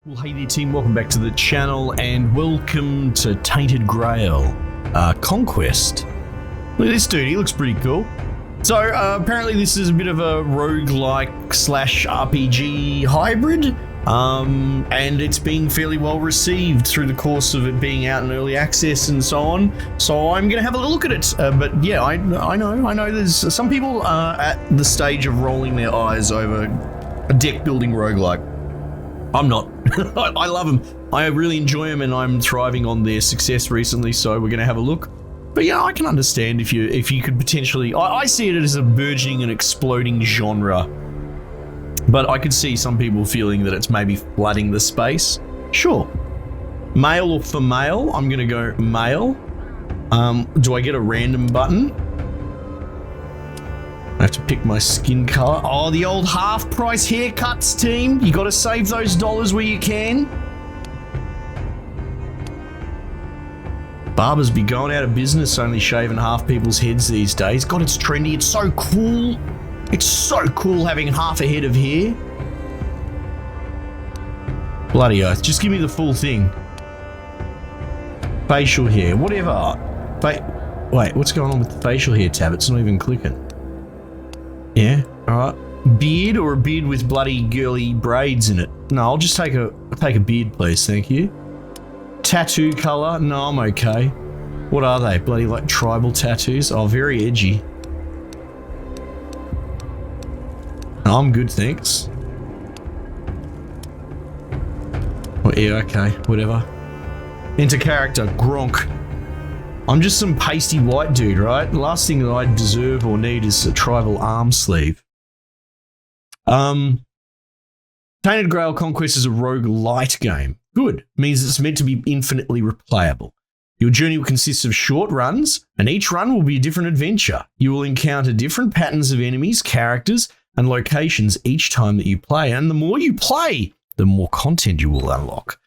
Well, hey there team, welcome back to the channel and welcome to Tainted Grail, Conquest. Look at this dude, he looks pretty cool. So apparently this is a bit of a roguelike slash RPG hybrid, and it's being fairly well received through the course of it being out in early access and so on. So I'm gonna have a little look at it, but yeah, I know there's some people at the stage of rolling their eyes over a deck building roguelike. I'm not. I love them. I really enjoy them, and I'm thriving on their success recently. So we're gonna have a look. But yeah, I can understand if you could potentially. I see it as a burgeoning and exploding genre. But I could see some people feeling that it's maybe flooding the space. Sure. Male or female? I'm gonna go male. Do I get a random button? I have to pick my skin color. Oh, the old half-price haircuts, team. You got to save those dollars where you can. Barbers be going out of business only shaving half people's heads these days. God, it's trendy. It's so cool. It's so cool having half a head of hair. Bloody oath. Just give me the full thing. Facial hair. Whatever. Wait, what's going on with the facial hair tab? It's not even clicking. Yeah, alright. Beard or a beard with bloody girly braids in it? No, I'll just take a beard, please, thank you. Tattoo color? No, I'm okay. What are they? Bloody like tribal tattoos? Oh, very edgy. No, I'm good, thanks. Oh, yeah, okay, whatever. Enter character, Gronk. I'm just some pasty white dude, right? The last thing that I deserve or need is a tribal arm sleeve. Tainted Grail Conquest is a roguelite game. Good. Means it's meant to be infinitely replayable. Your journey will consist of short runs, and each run will be a different adventure. You will encounter different patterns of enemies, characters, and locations each time that you play. And the more you play, the more content you will unlock.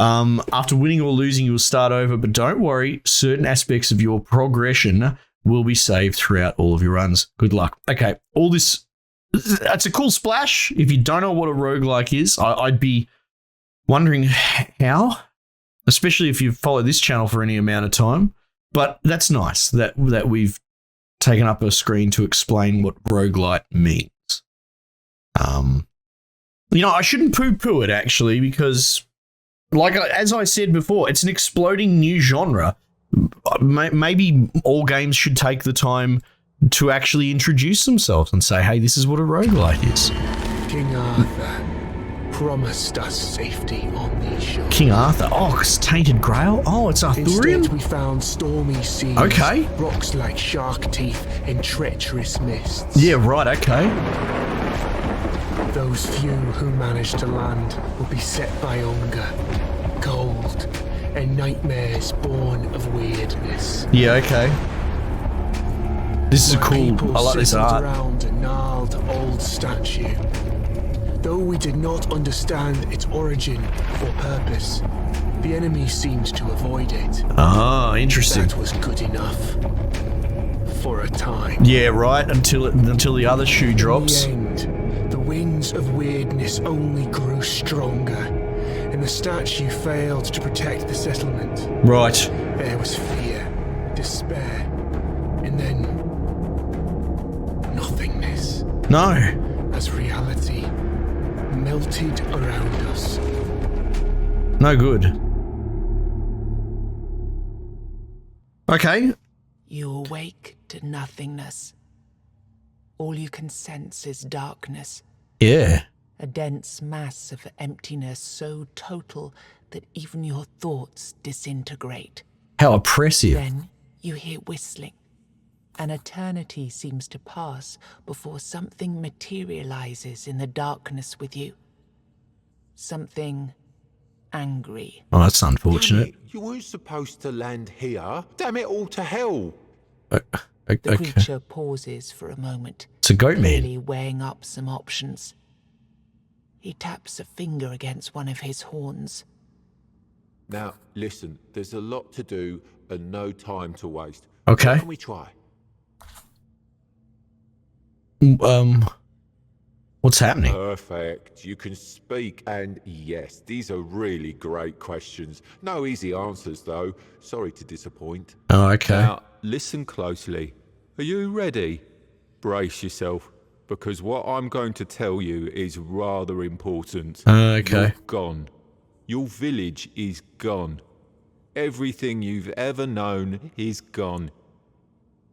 After winning or losing, you will start over, but don't worry, certain aspects of your progression will be saved throughout all of your runs. Good luck. Okay, all this, that's a cool splash. If you don't know what a roguelike is, I'd be wondering how, especially if you've followed this channel for any amount of time, but that's nice that we've taken up a screen to explain what roguelite means. You know, I shouldn't poo-poo it actually, because like, as I said before, it's an exploding new genre. Maybe all games should take the time to actually introduce themselves and say, hey, this is what a roguelite is. King Arthur promised us safety on these shores. King Arthur? Oh, it's Tainted Grail? Oh, it's Arthurian? Instead, we found stormy seas, okay. Rocks like shark teeth, and treacherous mists. Yeah, right, okay. Those few who manage to land will be set by hunger, cold, and nightmares born of weirdness. Yeah, okay. This is cool. I like this art. Around a gnarled old statue. Though we did not understand its origin or purpose, the enemy seemed to avoid it. Ah, interesting. That was good enough. For a time. Yeah, right, until the other shoe drops. In the end, the winds of weirdness only grew stronger, and the statue failed to protect the settlement. Right. There was fear, despair, and then nothingness. No. As reality melted around us. No good. Okay. You awake to nothingness. All you can sense is darkness. Yeah. A dense mass of emptiness so total that even your thoughts disintegrate. How oppressive. Then you hear whistling. An eternity seems to pass before something materializes in the darkness with you. Something angry. Oh, that's unfortunate. Damn it, you weren't supposed to land here. Damn it all to hell. The creature pauses for a moment. It's a goat man. Clearly weighing up some options. He taps a finger against one of his horns. Now, listen, there's a lot to do and no time to waste. Okay. What can we try? What's happening? Perfect. You can speak, and yes, these are really great questions. No easy answers, though. Sorry to disappoint. Oh, okay. Now, listen closely. Are you ready? Brace yourself, because what I'm going to tell you is rather important. Okay. You're gone. Your village is gone. Everything you've ever known is gone.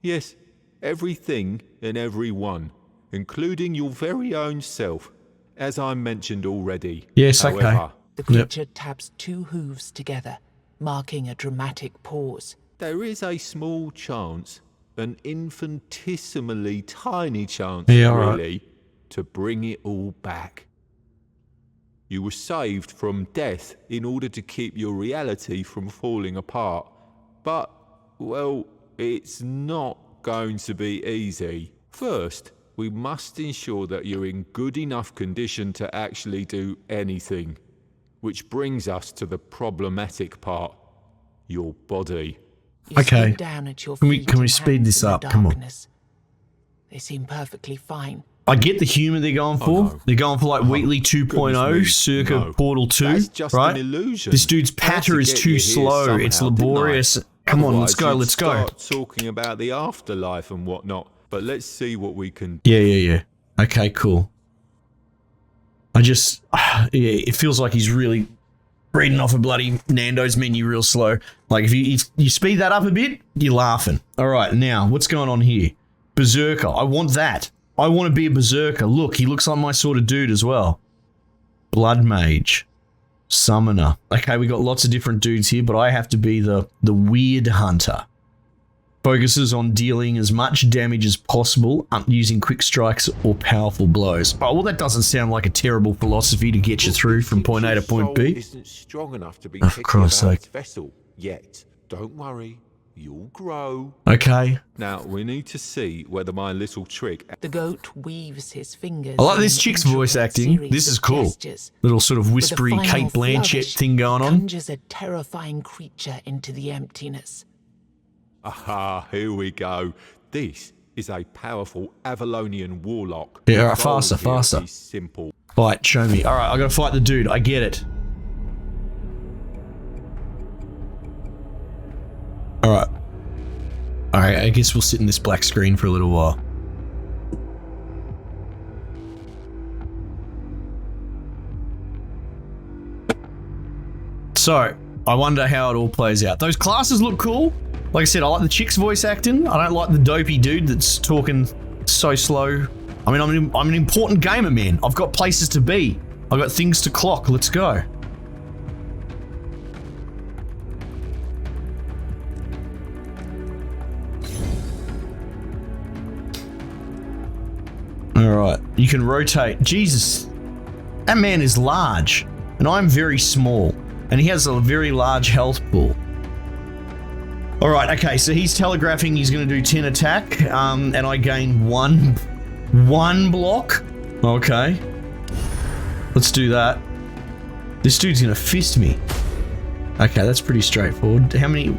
Yes, everything and everyone, including your very own self, as I mentioned already. Yes, However, okay. The creature taps two hooves together, marking a dramatic pause. there is a small chance, an infinitesimally tiny chance, Yeah, all right. really, to bring it all back. You were saved from death in order to keep your reality from falling apart. But, well, it's not going to be easy. First, we must ensure that you're in good enough condition to actually do anything. Which brings us to the problematic part. Your body. You Okay. squint down at your Can we feet speed and hands this in the up? Come on. darkness. They seem perfectly fine. I get the humour they're going for. no. They're going for like Wheatley 2.0, Goodness me, circa no. Portal 2, That's just right? an illusion. This dude's I had patter to is get too you here slow. somehow, It's didn't I? laborious. Come on, let's go, Otherwise, let's you'd go. start talking about the afterlife and whatnot. But let's see what we can. Yeah. Okay, cool. Yeah, it feels like he's really reading off a bloody Nando's menu real slow. Like if you speed that up a bit, you're laughing. All right, now what's going on here? Berserker. I want that. I want to be a berserker. Look, he looks like my sort of dude as well. Blood mage. Summoner. Okay, we got lots of different dudes here, but I have to be the weird hunter. Focuses on dealing as much damage as possible using quick strikes or powerful blows. Oh, well, that doesn't sound like a terrible philosophy to get you through from point A to point B. Isn't strong enough to be Oh, for picky Christ's about sake. its vessel yet. Don't worry, you'll grow. Okay. Now we need to see whether my little trick. The goat weaves his fingers. I like in this an chick's voice intricate acting. series This is of cool. gestures. Little sort of With a whispery final Kate Blanchett flourish, thing going he on. conjures a terrifying creature into the emptiness. Aha, here we go. This is a powerful Avalonian warlock. Yeah, all right, The goal faster, here faster. is simple. Fight, show me. All right, I gotta fight the dude. I get it. All right. All right, I guess we'll sit in this black screen for a little while. So, I wonder how it all plays out. Those classes look cool. Like I said, I like the chick's voice acting. I don't like the dopey dude that's talking so slow. I mean, I'm an important gamer, man. I've got places to be. I've got things to clock. Let's go. Alright, you can rotate. Jesus, that man is large, and I'm very small, and he has a very large health pool. Alright, okay, so he's telegraphing he's going to do 10 attack, and I gain one block. Okay. Let's do that. This dude's going to fist me. Okay, that's pretty straightforward. How many...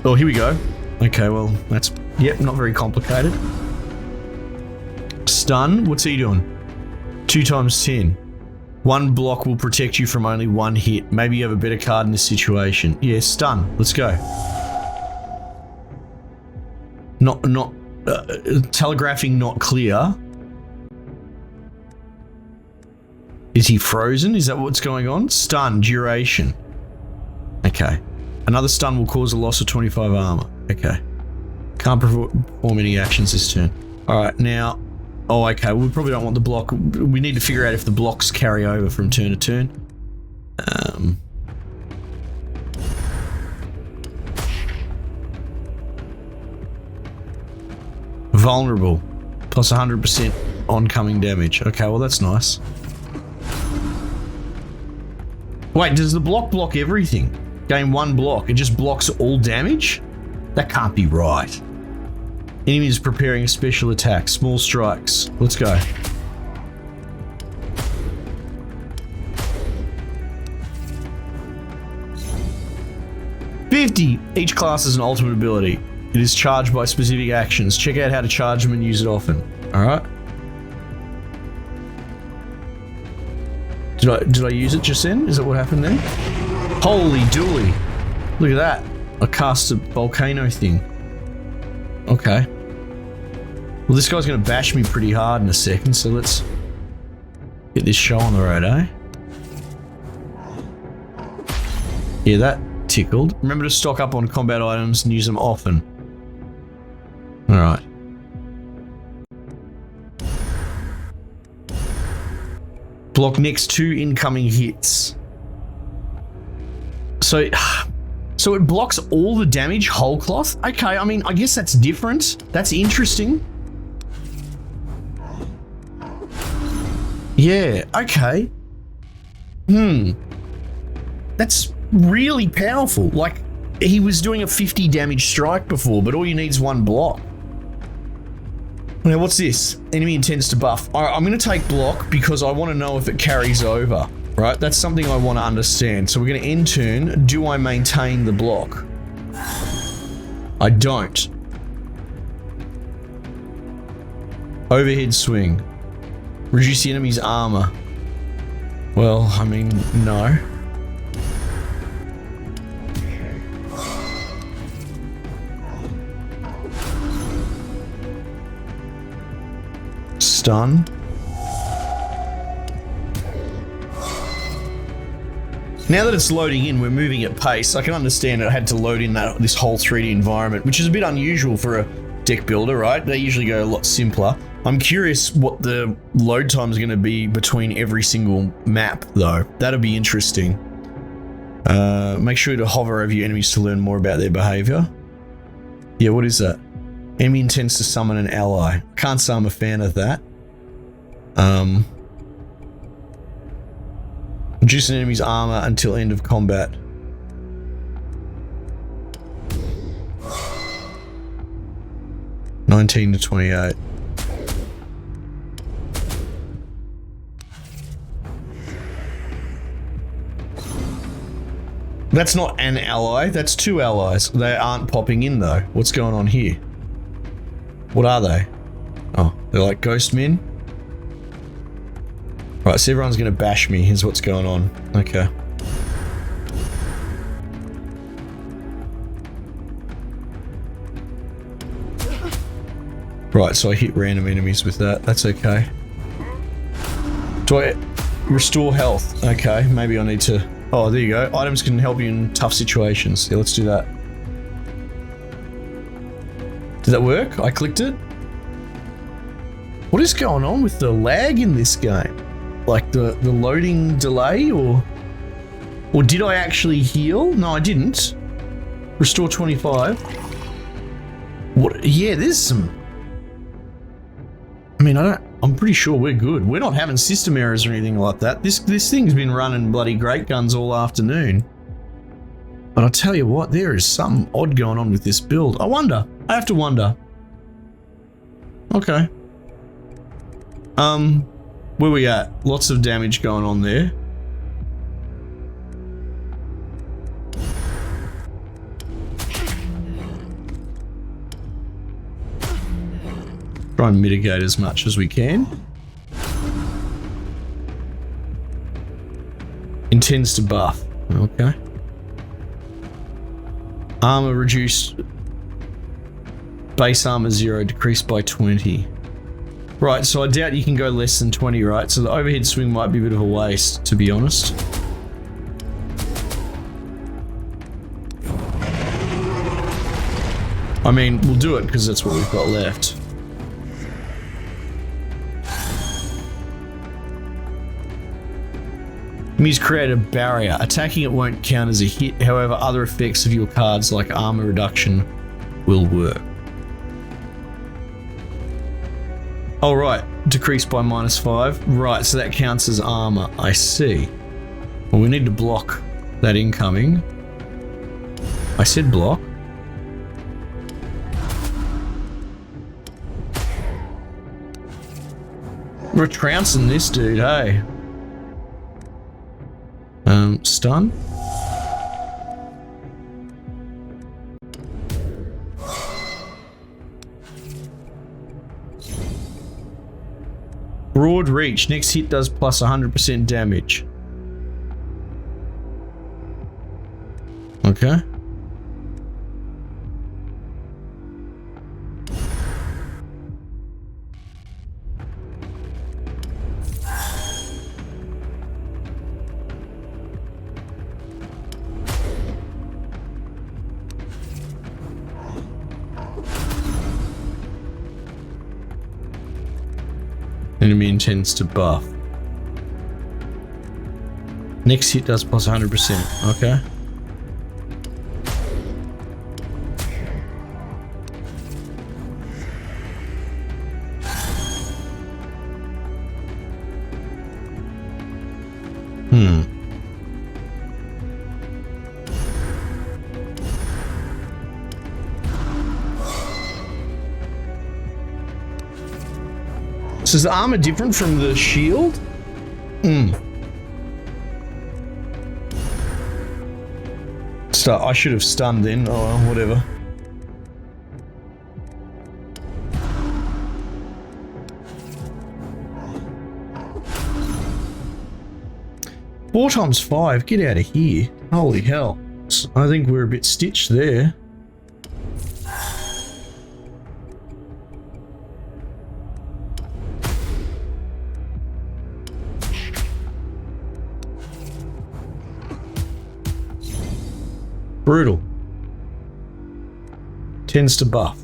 Oh, here we go. Okay, well, that's... Yep, not very complicated. Stun, what's he doing? 2 times 10. One block will protect you from only one hit. Maybe you have a better card in this situation. Yeah, stun. Let's go. Telegraphing not clear. Is he frozen? Is that what's going on? Stun, duration. Okay. Another stun will cause a loss of 25 armor. Okay. Can't perform any actions this turn. Alright, now... Oh, okay. We probably don't want the block. We need to figure out if the blocks carry over from turn to turn. Vulnerable. Plus 100% oncoming damage. Okay, well that's nice. Wait, does the block everything? Gain 1 block. It just blocks all damage? That can't be right. Enemy is preparing a special attack. Small strikes. Let's go. Each class has an ultimate ability. It is charged by specific actions. Check out how to charge them and use it often. Alright? Did I use it just then? Is that what happened then? Holy dooly. Look at that. I cast a volcano thing. Okay. Well, this guy's going to bash me pretty hard in a second, so let's get this show on the road, eh? Yeah, that tickled. Remember to stock up on combat items and use them often. Alright. Block next 2 incoming hits. So it blocks all the damage whole cloth? Okay, I mean, I guess that's different. That's interesting. Yeah, okay. That's really powerful. Like, he was doing a 50 damage strike before, but all you need is 1 block. Now, what's this? Enemy intends to buff. I'm going to take block because I want to know if it carries over, right? That's something I want to understand. So we're going to end turn. Do I maintain the block? I don't. Overhead swing. Reduce the enemy's armor. Well, I mean, no. Stun. Now that it's loading in, we're moving at pace. I can understand it had to load in this whole 3D environment, which is a bit unusual for a deck builder, right? They usually go a lot simpler. I'm curious what the load time is going to be between every single map, though. That'll be interesting. Make sure to hover over your enemies to learn more about their behavior. Yeah, what is that? Enemy intends to summon an ally. Can't say I'm a fan of that. Reduce an enemy's armor until end of combat. $19 to $28. That's not an ally, that's 2 allies. They aren't popping in though. What's going on here? What are they? Oh, they're like ghost men? Right, so everyone's gonna bash me. Here's what's going on. Okay. Right, so I hit random enemies with that. That's okay. Do I restore health? Okay, maybe I need to... Oh, there you go. Items can help you in tough situations. Yeah, let's do that. Did that work? I clicked it? What is going on with the lag in this game? Like the loading delay, or did I actually heal? No, I didn't. Restore 25. What? Yeah, there's some... I mean, I'm pretty sure we're good. We're not having system errors or anything like that. This thing's been running bloody great guns all afternoon. But I'll tell you what, there is something odd going on with this build. I wonder. I have to wonder. Okay. Where we at? Lots of damage going on there. Try and mitigate as much as we can. Intends to buff. Okay. Armor reduced. Base armor 0, decreased by 20. Right, so I doubt you can go less than 20, right? So the overhead swing might be a bit of a waste, to be honest. I mean, we'll do it because that's what we've got left. Enemies create a barrier. Attacking it won't count as a hit, however, other effects of your cards like armor reduction will work. Oh, right. Decreased by -5. Right, so that counts as armor. I see. Well, we need to block that incoming. I said block. We're trouncing this dude, hey. Stun. Broad reach. Next hit does plus 100% damage. Okay. Enemy intends to buff. Next hit does plus 100%. Okay. So is the armor different from the shield? I should have stunned then. Oh well, whatever. Four times 5. Get out of here. Holy hell. I think we're a bit stitched there. Brutal. Tends to buff.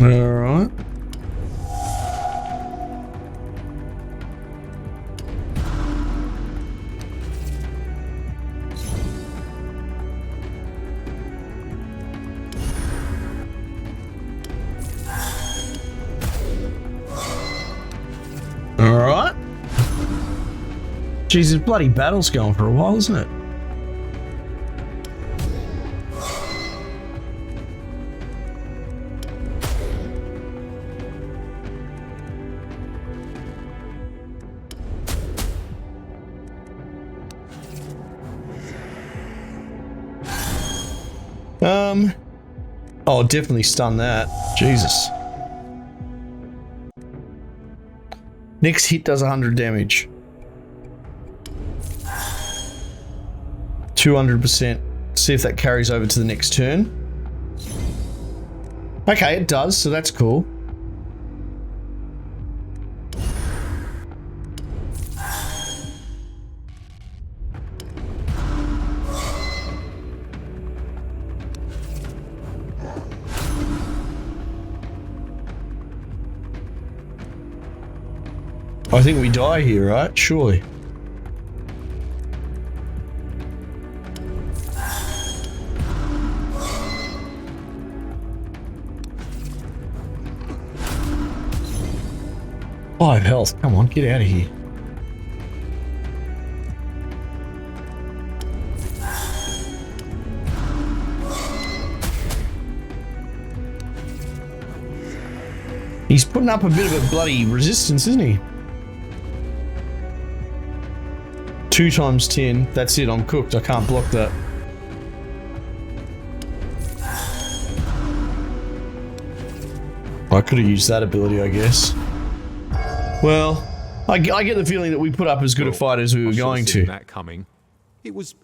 All right. Alright. Jeez, this bloody battle's going for a while, isn't it? Oh, definitely stun that. Jesus. Next hit does 100 damage. 200%. See if that carries over to the next turn. Okay, it does, so that's cool. I think we die here, right? Surely. Five health. Come on, get out of here. He's putting up a bit of a bloody resistance, isn't he? 2 times 10. That's it, I'm cooked. I can't block that. I could have used that ability, I guess. Well, I get the feeling that we put up as good a fight as we were going to. That coming. It was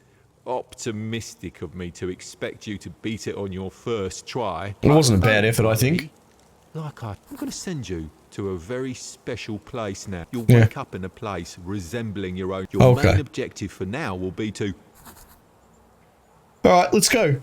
optimistic of me to expect you to beat it on your first try. It wasn't a bad effort, I think. I'm going to send you to a very special place now. You'll wake up in a place resembling your own. Your main objective for now will be to... Alright, let's go.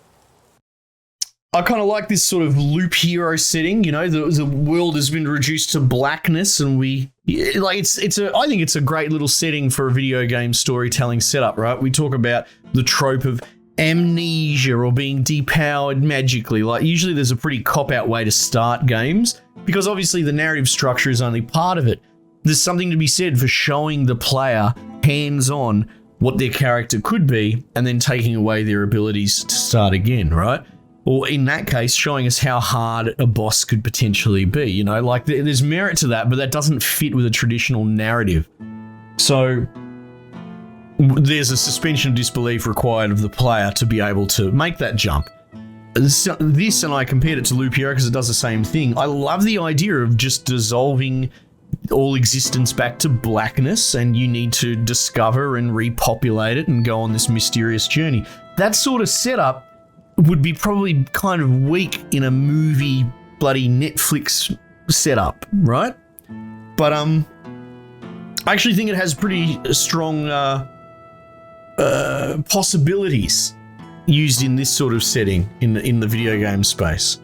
I kind of like this sort of loop hero setting, you know, the world has been reduced to blackness and I think it's a great little setting for a video game storytelling setup, right? We talk about the trope of amnesia or being depowered magically. Like, usually there's a pretty cop-out way to start games because obviously the narrative structure is only part of it. There's something to be said for showing the player hands-on what their character could be and then taking away their abilities to start again, right? or in that case, showing us how hard a boss could potentially be. You know, like there's merit to that, but that doesn't fit with a traditional narrative. So there's a suspension of disbelief required of the player to be able to make that jump. This, and I compared it to Loop Hero because it does the same thing. I love the idea of just dissolving all existence back to blackness, and you need to discover and repopulate it and go on this mysterious journey. That sort of setup would be probably kind of weak in a movie bloody Netflix setup, right? But I actually think it has pretty strong possibilities used in this sort of setting in the video game space.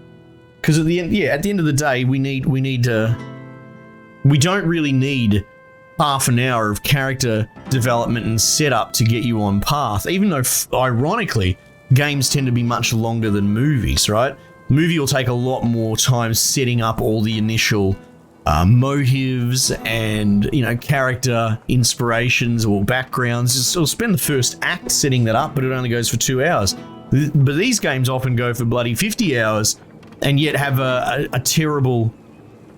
Because at the end of the day, we don't really need half an hour of character development and setup to get you on path, even though, ironically, games tend to be much longer than movies, right? Movie will take a lot more time setting up all the initial motives and, you know, character inspirations or backgrounds. It'll spend the first act setting that up, but it only goes for 2 hours. But these games often go for bloody 50 hours and yet have a terrible...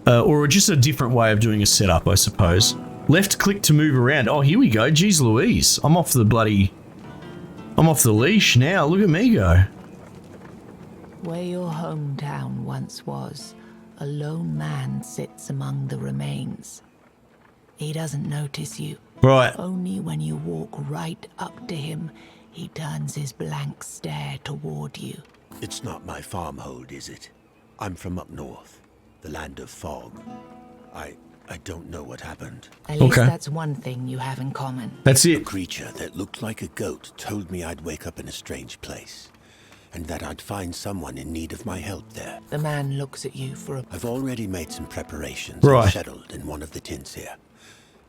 or just a different way of doing a setup, I suppose. Left click to move around. Oh, here we go. Jeez Louise. I'm off the leash now. Look at me go. Where your hometown once was, a lone man sits among the remains. He doesn't notice you. Right. Only when you walk right up to him, he turns his blank stare toward you. It's not my farmhold, is it? I'm from up north. The land of fog. I don't know what happened. At least that's one thing you have in common. That's A it. creature that looked like a goat told me I'd wake up in a strange place, and that I'd find someone in need of my help there. The man looks at you for a... I've already made some preparations Right. and settled in one of the tents here.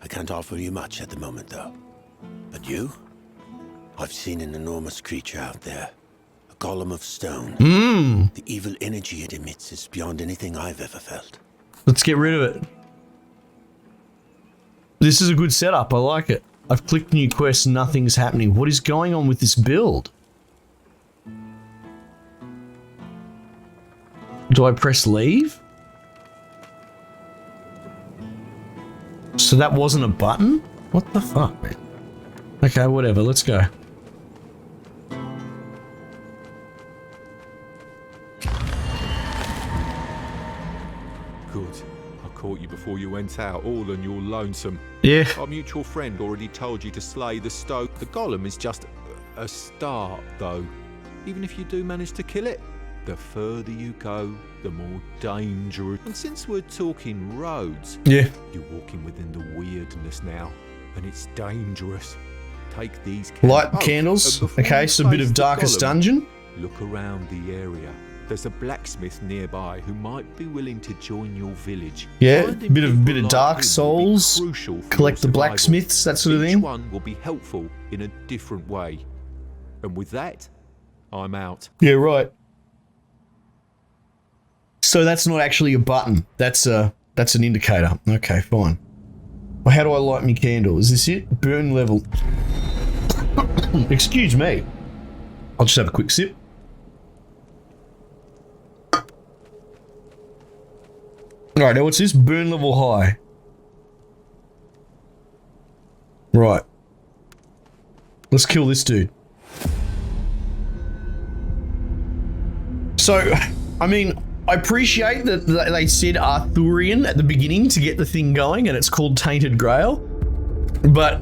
I can't offer you much at the moment, though. But you? I've seen an enormous creature out there. A golem of stone. The evil energy it emits is beyond anything I've ever felt. Let's get rid of it. This is a good setup. I like it. I've clicked new quests. Nothing's happening. What is going on with this build? Do I press leave? So that wasn't a button? What the fuck, man? Okay, whatever. Let's go. Good. I caught you before you went out, all on your lonesome. Yeah. Our mutual friend already told you to slay the stone. The golem is just a start, though. Even if you do manage to kill it, the further you go, the more dangerous. And since we're talking roads, Yeah. you're walking within the weirdness now, and it's dangerous. Take these Light and candles. before Okay, you so a bit face of the Darkest golem, Dungeon. Look around the area. There's a blacksmith nearby who might be willing to join your village. Yeah, Finding bit of people like Dark him will be Souls, crucial for collect your the survival. blacksmiths, that sort of Each thing. one will be helpful in a different way. And with that, I'm out. Yeah, right. So that's not actually a button. That's an indicator. Okay, fine. Well, how do I light my candle? Is this it? Burn level. Excuse me. I'll just have a quick sip. Alright, now what's this? Burn level high. Right. Let's kill this dude. So, I mean, I appreciate that they said Arthurian at the beginning to get the thing going, and it's called Tainted Grail. But,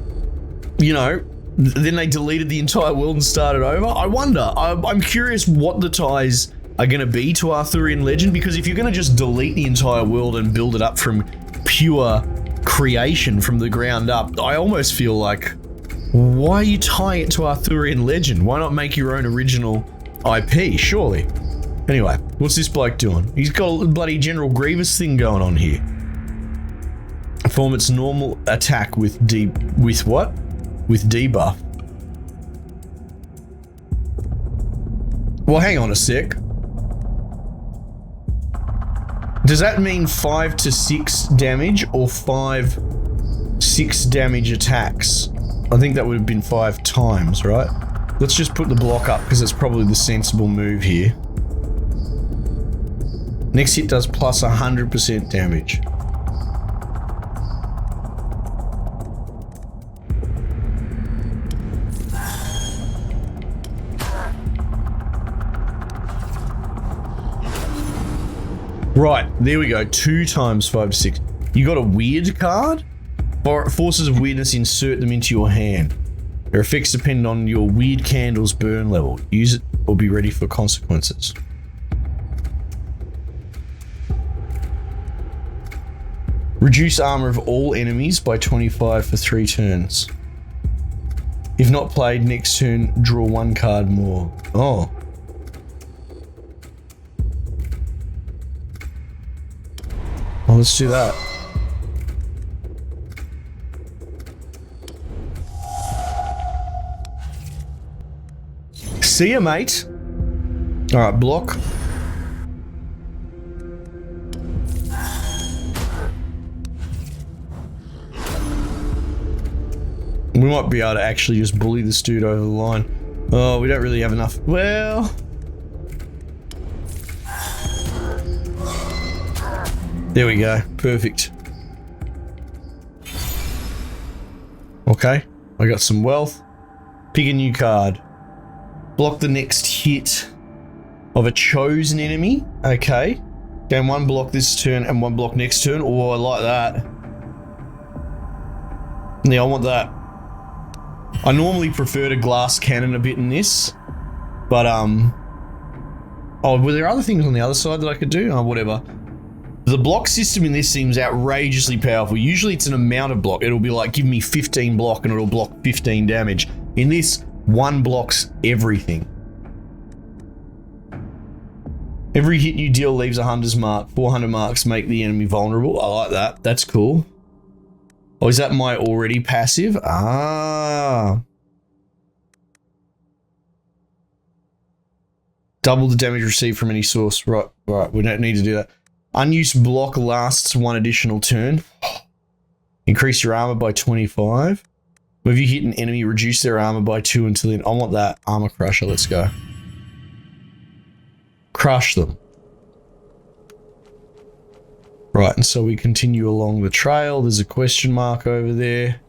you know, then they deleted the entire world and started over. I wonder, I'm curious what the ties are going to be to Arthurian legend, because if you're going to just delete the entire world and build it up from pure creation from the ground up, I almost feel like, why are you tying it to Arthurian legend? Why not make your own original IP, surely? Anyway, what's this bloke doing? He's got a bloody General Grievous thing going on here. Perform its normal attack with what? With debuff. Well, hang on a sec. Does that mean 5 to 6 damage or 6 damage attacks? I think that would have been 5 times, right? Let's just put the block up because it's probably the sensible move here. Next hit does plus 100% damage. Right, there we go. 2 times 5 to 6. You got a weird card? Forces of weirdness, insert them into your hand. Their effects depend on your weird candle's burn level. Use it or be ready for consequences. Reduce armor of all enemies by 25 for 3 turns. If not played, next turn, draw 1 card more. Oh. Well, let's do that. See ya, mate. Alright, block. We might be able to actually just bully this dude over the line. Oh, we don't really have enough. Well... There we go. Perfect. Okay. I got some wealth. Pick a new card. Block the next hit of a chosen enemy. Okay. Gain 1 block this turn and 1 block next turn. Oh, I like that. Yeah, I want that. I normally prefer to glass cannon a bit in this. But, oh, were there other things on the other side that I could do? Oh, whatever. The block system in this seems outrageously powerful. Usually it's an amount of block. It'll be like, give me 15 block and it'll block 15 damage. In this, 1 blocks everything. Every hit you deal leaves a 100's mark. 400 marks make the enemy vulnerable. I like that. That's cool. Oh, is that my already passive? Ah. Double the damage received from any source. Right. We don't need to do that. Unused block lasts 1 additional turn. Increase your armor by 25. If you hit an enemy, reduce their armor by 2 until then. I want that armor crusher. Let's go. Crush them. Right, and so we continue along the trail. There's a question mark over there.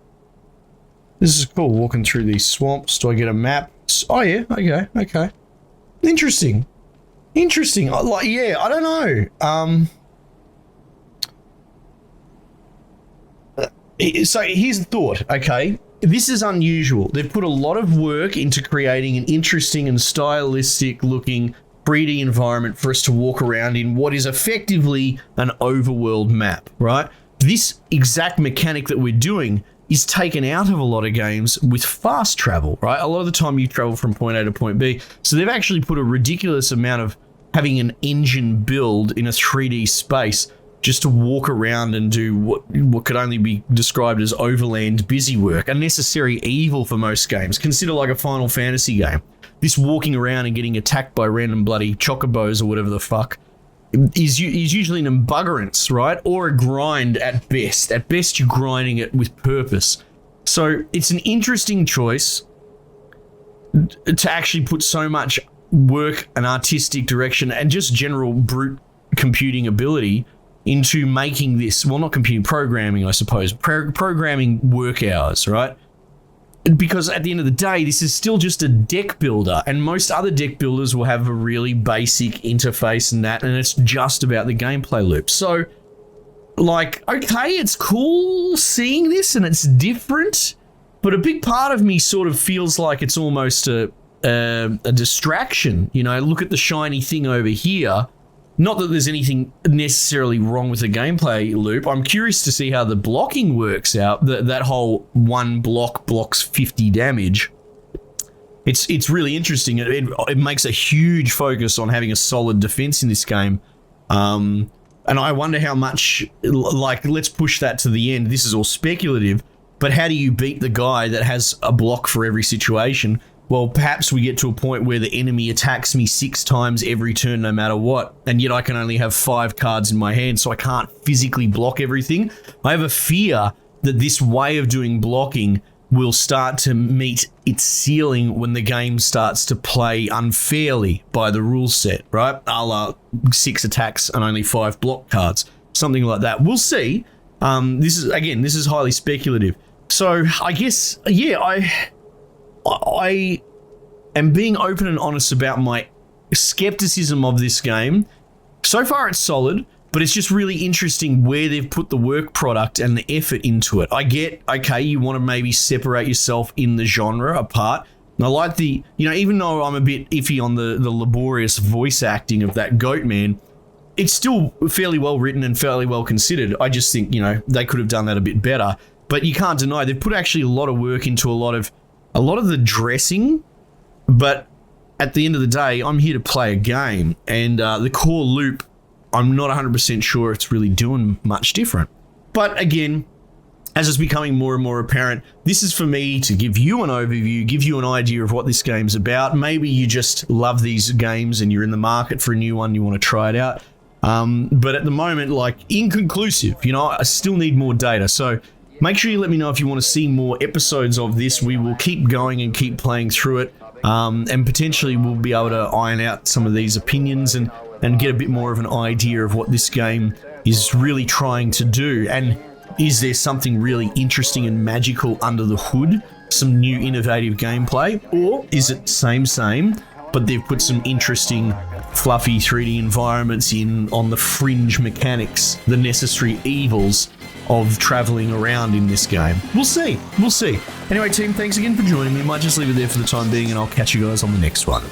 This is cool, walking through these swamps. Do I get a map? Oh yeah, okay. Interesting. Like, yeah, I don't know. So here's the thought, okay? This is unusual. They've put a lot of work into creating an interesting and stylistic looking 3D environment for us to walk around in what is effectively an overworld map, right? This exact mechanic that we're doing is taken out of a lot of games with fast travel, right? A lot of the time you travel from point A to point B. So they've actually put a ridiculous amount of having an engine build in a 3D space just to walk around and do what could only be described as overland busy work, a necessary evil for most games. Consider like a Final Fantasy game. This walking around and getting attacked by random bloody chocobos or whatever the fuck is usually an embuggerance, right? Or a grind at best. At best, you're grinding it with purpose. So it's an interesting choice to actually put so much work and artistic direction and just general brute computing ability into making this, well, not computing, programming, I suppose, programming work hours, right? Because at the end of the day, this is still just a deck builder, and most other deck builders will have a really basic interface and that, and it's just about the gameplay loop. So, like, okay, it's cool seeing this and it's different, but a big part of me sort of feels like it's almost a distraction. You know, look at the shiny thing over here. Not that there's anything necessarily wrong with the gameplay loop. I'm curious to see how the blocking works out. That whole 1 block blocks 50 damage. It's really interesting. It makes a huge focus on having a solid defense in this game. And I wonder how much, like, let's push that to the end. This is all speculative, but how do you beat the guy that has a block for every situation? Well, perhaps we get to a point where the enemy attacks me 6 times every turn no matter what, and yet I can only have 5 cards in my hand, so I can't physically block everything. I have a fear that this way of doing blocking will start to meet its ceiling when the game starts to play unfairly by the rule set, right? A la 6 attacks and only 5 block cards, something like that. We'll see. This is highly speculative. So I guess, yeah, I am being open and honest about my skepticism of this game. So far it's solid, but it's just really interesting where they've put the work product and the effort into it. I get, okay, you want to maybe separate yourself in the genre apart. And I like the, even though I'm a bit iffy on the laborious voice acting of that goat man, it's still fairly well written and fairly well considered. I just think, they could have done that a bit better. But you can't deny they've put actually a lot of work into a lot of the dressing. But at the end of the day, I'm here to play a game, and the core loop, I'm not 100% sure it's really doing much different. But again, as it's becoming more and more apparent, this is for me to give you an overview, give you an idea of what this game's about. Maybe you just love these games and you're in the market for a new one, you want to try it out. But at the moment, inconclusive, I still need more data. So make sure you let me know if you want to see more episodes of this. We will keep going and keep playing through it. And potentially we'll be able to iron out some of these opinions and get a bit more of an idea of what this game is really trying to do. And is there something really interesting and magical under the hood? Some new innovative gameplay? Or is it same, but they've put some interesting fluffy 3D environments in on the fringe mechanics, the necessary evils of traveling around in this game? We'll see. Anyway, team, thanks again for joining me. Might just leave it there for the time being, and I'll catch you guys on the next one.